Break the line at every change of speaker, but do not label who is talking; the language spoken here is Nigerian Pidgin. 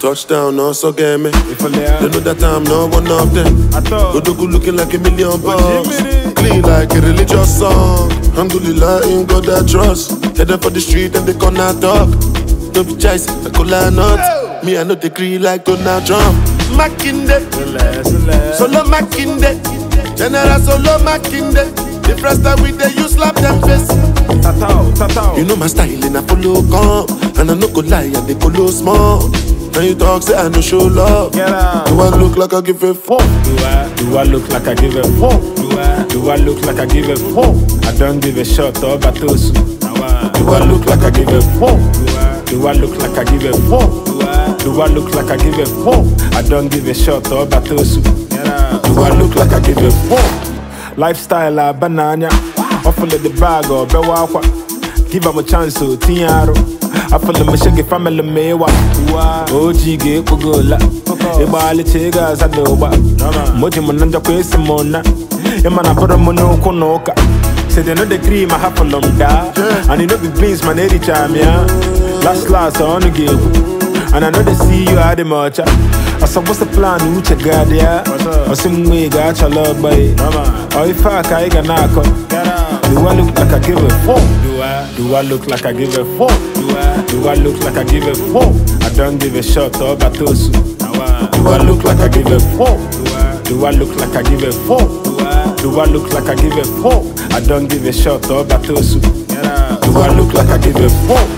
Touchdown, also get me. They know that I'm not one of them. Odogwu looking like $1,000,000. Clean like a religious song. Alhamdulilah, in God I trust. Headed for the street and they corner talk. Don't be chyce, a kolanut. Me, I know the gree like Donald Trump. Makinde, solo Makinde. General solo Makinde. The first time we dey you slap them face. You know my style and I follow come. And I no go lie, I dey kolo small. And you talk say I no show love. Do I look like I give a fuck?
Do I look like I give a fuck? Do I look like I give a fuck? I don't give a shot or batosu.
Do I look like I give a fuck?
Do I look like I give a fuck? Do I look like I give a fuck? I don't give a shot or batosu.
Do I look like I give a fuck?
Lifestyle banana. Offer the bag or bewakwa. Give them a chance to tiaro. I feel the machine family mewa. Ojige kugola. Ibali chigas adoba. Moji mananja kwesi mona. Emana pura mono konoka. Say they know the cream I have for long da. And you know the beans man every time yeah. Last I wanna give. And I know they see you at the march. I said what's the plan which you got there? I some way got your love boy. Or if I can knock. Do I look like I give a fuck? Do I look like I give a fuck? Do I look like I give a fuck? I don't give a shot or batosu.
Do I look like I give a fuck?
Do I look like I give a fuck? Do I look like I give a fuck? I don't give a shot or batosu.
Do I look like I give a fuck?